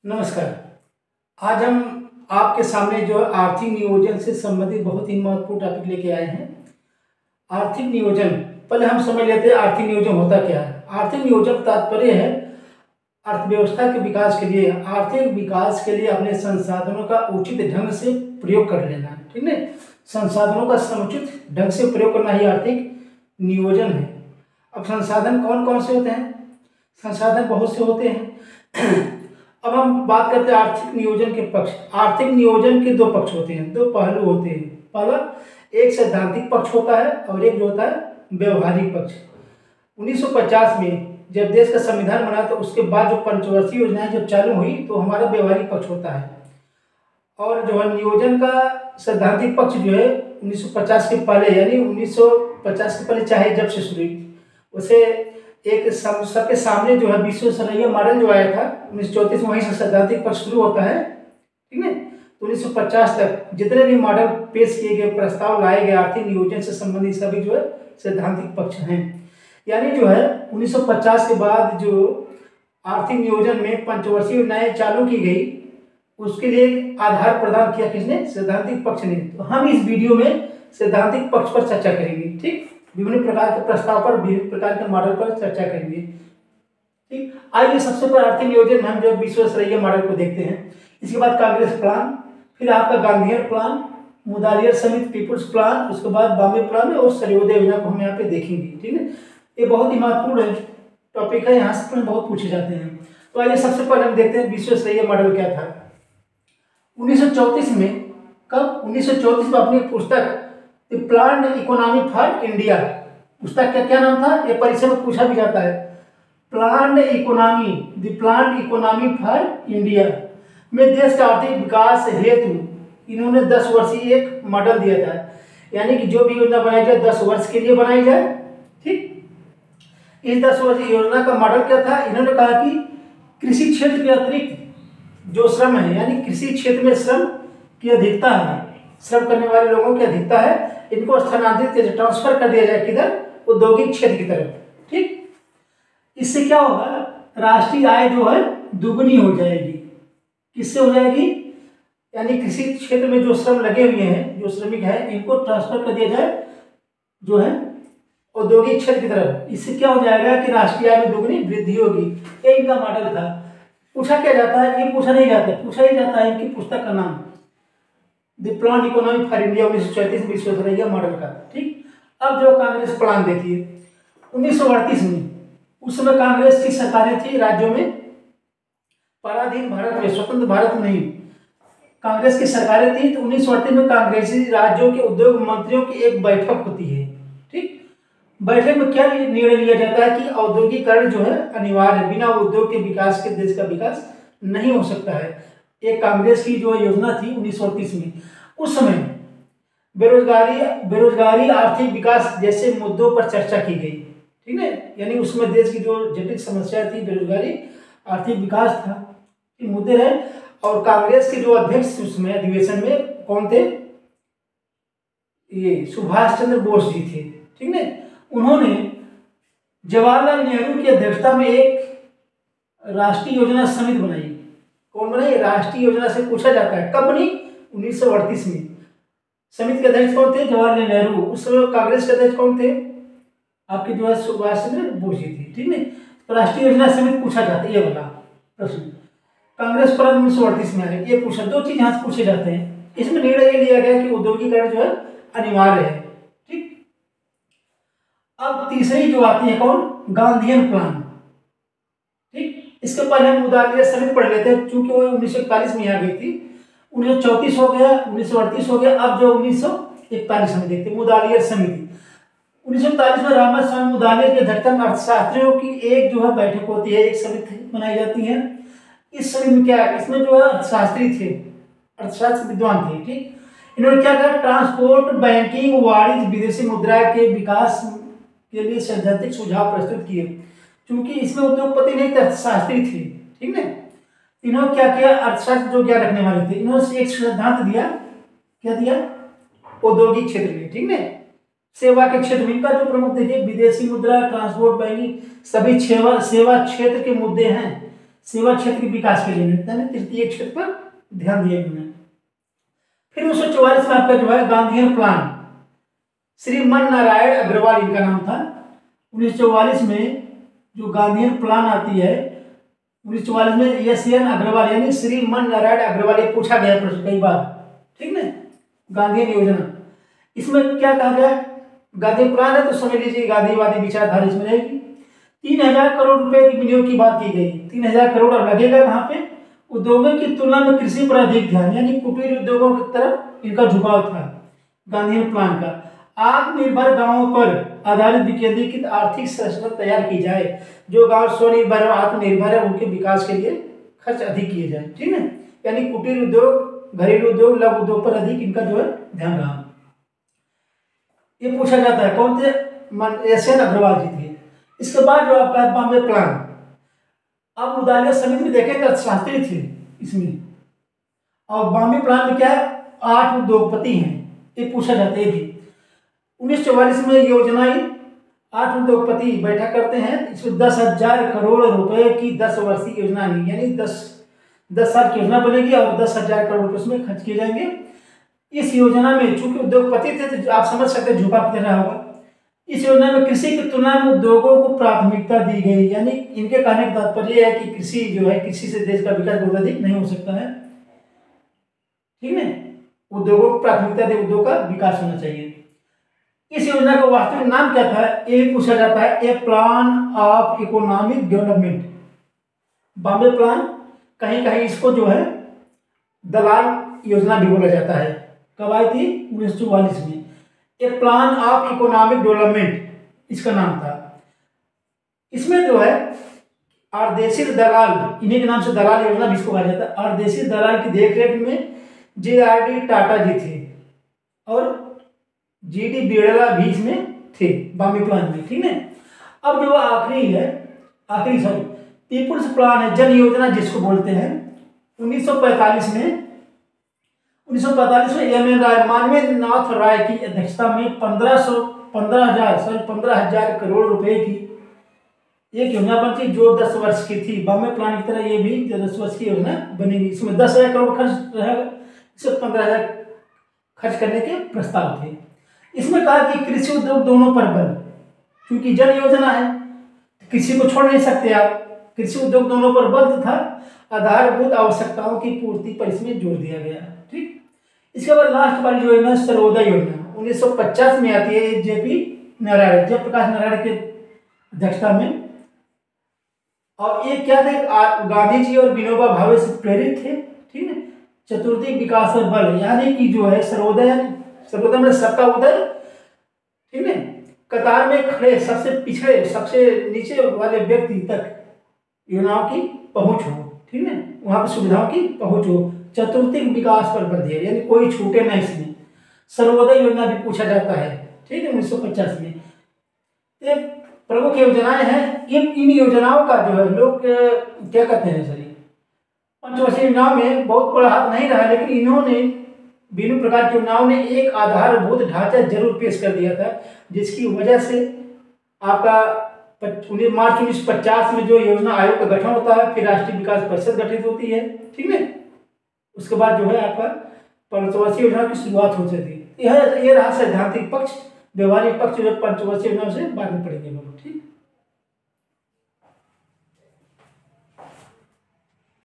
नमस्कार। आज हम आपके सामने जो है आर्थिक नियोजन से संबंधित बहुत ही महत्वपूर्ण टॉपिक लेके आए हैं। आर्थिक नियोजन, पहले हम समझ लेते हैं आर्थिक नियोजन होता क्या है। आर्थिक नियोजन का तात्पर्य है अर्थव्यवस्था के विकास के लिए, आर्थिक विकास के लिए अपने संसाधनों का उचित ढंग से प्रयोग कर लेना, ठीक है। संसाधनों का समुचित ढंग से प्रयोग करना ही आर्थिक नियोजन है। अब संसाधन कौन कौन से होते हैं? संसाधन बहुत से होते हैं। अब हम बात करते हैं आर्थिक नियोजन के पक्ष। आर्थिक नियोजन के दो पक्ष होते हैं, दो पहलू होते हैं। पहला एक सैद्धांतिक पक्ष होता है और एक जो होता है व्यवहारिक पक्ष। 1950 में जब देश का संविधान बना तो उसके बाद जो पंचवर्षीय योजनाएं जब चालू हुई तो हमारा व्यवहारिक पक्ष होता है। और जो है नियोजन का सैद्धांतिक पक्ष जो है 1950 के पहले, यानी 1950 के पहले चाहे जब से शुरू हुई, उसे एक सबके सामने जो है विश्वसनीय मॉडल जो आया था 1934 में, वहीं से सैद्धांतिक पक्ष शुरू होता है, ठीक है। तो 1950 तक जितने भी मॉडल पेश किए गए, प्रस्ताव लाए गए आर्थिक नियोजन से संबंधित, सभी जो है सैद्धांतिक पक्ष हैं। यानी जो है 1950 के बाद जो आर्थिक नियोजन में पंचवर्षीय योजनाएं चालू की गई, उसके लिए आधार प्रदान किया किसने? सैद्धांतिक पक्ष ने। तो हम इस वीडियो में सैद्धांतिक पक्ष पर चर्चा करेंगे, ठीक। विभिन्न प्रकार के प्रस्ताव पर, विभिन्न प्रकार के मॉडल पर चर्चा करेंगे, ठीक। आइए सबसे पहले आर्थिक नियोजन में हम जो विश्वसनीय मॉडल को देखते हैं। इसके बाद कांग्रेस प्लान, फिर आपका गांधीयन प्लान, मुदालियर समिति पीपुल्स प्लान, उसके बाद बॉम्बे प्लान और सर्वोदय योजना को हम यहाँ पे देखेंगे, ठीक है। ये बहुत ही महत्वपूर्ण टॉपिक है, यहाँ से बहुत पूछे जाते हैं। तो आइए सबसे पहले हम देखते हैं विश्वसनीय मॉडल क्या था। 1934 में, कब? 1934 में अपनी पुस्तक the planned economy for India, पुस्तक का क्या नाम था? ये परीक्षा में पूछा भी जाता है। Planned economy, the planned economy for India में देश का आर्थिक विकास हेतु इन्होंने 10 वर्षीय एक मॉडल दिया था। यानी कि जो भी योजना बनाई जाए 10 वर्ष के लिए बनाई जाए, ठीक। इस 10 वर्षीय योजना का मॉडल क्या था? इन्होंने कहा कि कृषि क्षेत्र के अतिरिक्त जो श्रम है, यानी कृषि क्षेत्र में श्रम की अधिकता है, श्रम करने वाले लोगों की अधिकता है, इनको स्थानांतरित ट्रांसफर कर दिया जाए किधर? औद्योगिक क्षेत्र की तरफ, ठीक। इससे क्या होगा? राष्ट्रीय आय जो है दुगनी हो जाएगी। किससे हो जाएगी? यानी कृषि क्षेत्र में जो श्रम लगे हुए हैं, जो श्रमिक हैं, इनको ट्रांसफर कर दिया जाए जो है औद्योगिक क्षेत्र की तरफ। इससे क्या हो जाएगा कि राष्ट्रीय आय में दुगनी वृद्धि होगी। ये इनका मॉडल था। पूछा क्या जाता है? ये पूछा नहीं जाता, पूछा ही जाता है इनकी पुस्तक का नाम the plan economy for India 1934 विश्वसनीय मॉडल का, ठीक। अब जो कांग्रेस प्लान देखिए 1938 में, उस समय कांग्रेस की सरकारें थी राज्यों में, पराधीन भारत में, स्वतंत्र भारत में नहीं, कांग्रेस की सरकारें थी। तो 1938 में कांग्रेसी राज्यों के उद्योग मंत्रियों की एक बैठक होती है, ठीक। बैठक में क्या निर्णय लिया जाता है कि औद्योगिकरण जो है अनिवार्य है, बिना उद्योग के विकास के देश का विकास नहीं हो सकता है। एक कांग्रेस की जो योजना थी 1938 में। उस समय बेरोजगारी आर्थिक विकास जैसे मुद्दों पर चर्चा की गई, ठीक है। यानी उसमें देश की जो जटिल समस्या थी, बेरोजगारी, आर्थिक विकास था, ये मुद्दे रहे। और कांग्रेस के जो अध्यक्ष उसमें अधिवेशन में कौन थे? ये सुभाष चंद्र बोस जी थे, ठीक है। उन्होंने जवाहरलाल नेहरू की अध्यक्षता में एक राष्ट्रीय योजना समिति बनाई। कौन बनाई? राष्ट्रीय योजना से पूछा जाता है कब बनी? 1938 में। समिति के अध्यक्ष कौन थे? जवाहरलाल नेहरू। उस समय कांग्रेस के अध्यक्ष कौन थे? आपके जो है सुभाष चंद्र बोस जी थे, ठीक है। तो राष्ट्रीय योजना समिति पूछा जाता है, ये वाला प्रश्न कांग्रेस पर 1938 में आया। ये पूछा, दो चीज यहाँ से पूछे जाते हैं। इसमें निर्णय ये लिया गया कि औद्योगिकरण जो है अनिवार्य है, ठीक। अब तीसरी जो आती है कौन? गांधीयन प्लान, ठीक। इसके पहले हम मुदालियर समिति पढ़ लेते हैं, चूंकि वो 1941 में आ गई थी। 1934 हो गया, 1938 हो गया, अब जो 1941 में देखते हैं मुदालियर समिति। 1941 में रामदास स्वामी मुदालियर की अध्यक्षता में अर्थशास्त्रियों की एक जो है बैठक होती है, एक समिति बनाई जाती है। इस समिति में क्या है? इसमें जो है अर्थशास्त्री थे, अर्थशास्त्र विद्वान थे, ठीक। इन्होंने क्या कहा? ट्रांसपोर्ट, बैंकिंग, वाणिज्य, विदेशी मुद्रा के विकास के लिए सैद्धांतिक सुझाव प्रस्तुत किए। क्योंकि इसमें उद्योगपति नहीं थे, अर्थशास्त्री थे, ठीक है। इन्होंने क्या किया? अर्थशास्त्र जो ज्ञान रखने वाले थे, इन्होंने एक सिद्धांत दिया। क्या दिया? औद्योगिक क्षेत्र में, ठीक है, सेवा के क्षेत्र में इनका जो प्रमुख देखिए विदेशी मुद्रा, ट्रांसपोर्ट, बैंकिंग, सभी सेवा क्षेत्र के मुद्दे हैं। सेवा क्षेत्र के विकास के लिए यानी तृतीय क्षेत्र पर ध्यान दिया इन्होंने। फिर 1944 में आपका जो है गांधीयन प्लान, श्री मन नारायण अग्रवाल इनका नाम था। 1944 में जो गांधीयन प्लान आती है 1944 में एस.एन. अग्रवाल यानी श्री मन नारायण अग्रवाल, ये पूछा गया प्रश्न कई बार, ठीक है। गांधीयन योजना, इसमें क्या कहा गया, गांधी प्लान है तो समझ लीजिए गांधीवादी विचारधारा इसमें रहेगी। 3000 करोड़ रुपए की विनियोग की बात की गई। 3000 करोड़ अब लगेगा वहां पे। उद्योगों की तुलना में कृषि पर अधिक ध्यान, यानी कुटीर उद्योगों की तरफ इनका झुकाव था गांधीयन प्लान का। आत्मनिर्भर गांवों पर आधारित विकेंद्रीकृत आर्थिक संरचना तैयार की जाए। जो गांव स्वनिर्भर और आत्मनिर्भर है उनके विकास के लिए खर्च अधिक किए जाए, ठीक है। यानी कुटीर उद्योग, घरेलू उद्योग, लघु उद्योग पर अधिक इनका जो है ध्यान रहा। ये पूछा जाता है कौन थे, एस.एन. अग्रवाल जी थे। इसके बाद जो आपका बॉम्बे प्लान, अब मुदालिया समिति में देखें तो अर्थशास्त्री थे इसमें, और बॉम्बे प्लान में क्या है 8 उद्योगपति हैं, ये पूछा जाता है। 1944 में योजनाएं 8 उद्योगपति बैठक करते हैं। इसमें 10,000 करोड़ रुपए की 10 वर्षीय योजना नहीं, यानी 10 साल की योजना बनेगी और 10,000 करोड़ रुपए उसमें खर्च किए जाएंगे। इस योजना में चूंकि उद्योगपति थे तो आप समझ सकते झुका कितना होगा। इस योजना में कृषि की तुलना में उद्योगों को प्राथमिकता दी गई, यानी इनके कहने का तात्पर्य है कि कृषि जो है, कृषि से देश का विकास बहुत अधिक नहीं हो सकता है, ठीक है। उद्योगों को प्राथमिकता दे, उद्योग का विकास होना चाहिए। इस योजना का वास्तविक नाम क्या था, ये पूछा जाता है, a plan of economic development. Bombay plan कहीं कहीं इसको जो है दलाल योजना भी बोला जाता है। कब आई थी 1944 में। ए प्लान ऑफ इकोनॉमिक डेवलपमेंट इसका नाम था। इसमें जो है अर्देशी दलाल, इन्हीं के नाम से दलाल योजना भी इसको कहा जाता है। अर्देशी दलाल की देखरेख में जे.आर.डी. टाटा जी थे और जी.डी. बिड़ला भी इसमें थे बॉम्बे प्लान में, ठीक है। अब जो आखिरी पीपुल्स प्लान है, जन योजना जिसको बोलते हैं। 1945 में एम.एन. राय, मानवीय नाथ राय की अध्यक्षता में 15,000 करोड़ रुपए की एक योजना बनती जो 10 वर्ष की थी। बॉम्बे प्लान की तरह ये भी 10 वर्ष की योजना बनेगी। इसमें 10,000 करोड़ खर्च रहेगा, इसमें 15,000 खर्च करने के प्रस्ताव थे। इसमें कहा कि कृषि उद्योग दोनों पर बल, क्योंकि जन योजना है, कृषि को छोड़ नहीं सकते आप। कृषि उद्योग दोनों पर बल था, आधारभूत आवश्यकताओं की पूर्ति पर इसमें जोर दिया गया, ठीक। इसके बाद लास्ट वाली योजना सर्वोदय योजना 1950 में आती है, जयप्रकाश नारायण के अध्यक्षता में। और ये क्या थे, गांधी जी और विनोबा भावे से प्रेरित थे, ठीक है। चतुर्थी विकास और बल, यानी कि जो है सर्वोदय में सबका उदय, ठीक है। कतार में खड़े सबसे पिछड़े, सबसे नीचे वाले व्यक्ति तक योजनाओं की पहुंच हो, ठीक है, वहां पर सुविधाओं की पहुंच हो। चतुर्थिक विकास पर बल दिया, यानी कोई छूटे ना इसमें। सर्वोदय योजना भी पूछा जाता है, ठीक है। 1950 में ये प्रमुख योजनाएं हैं। इन योजनाओं का जो है लोग क्या कहते हैं, सर, पंचवर्षीय योजनाओं में बहुत बड़ा हाथ नहीं रहा, लेकिन इन्होंने विभिन्न प्रकार की योजनाओं ने एक आधारभूत ढांचा जरूर पेश कर दिया था, जिसकी वजह से आपका मार्च 1950 में जो योजना आयोग का गठन होता है, फिर राष्ट्रीय विकास परिषद गठित होती है, ठीक है। उसके बाद जो है आपका पंचवर्षीय योजना की शुरुआत हो जाती है। यह रहा सैद्धांतिक पक्ष। व्यवहारिक पक्ष जो पंचवर्षीय योजना से बाद में पढ़ेंगे हम, ठीक।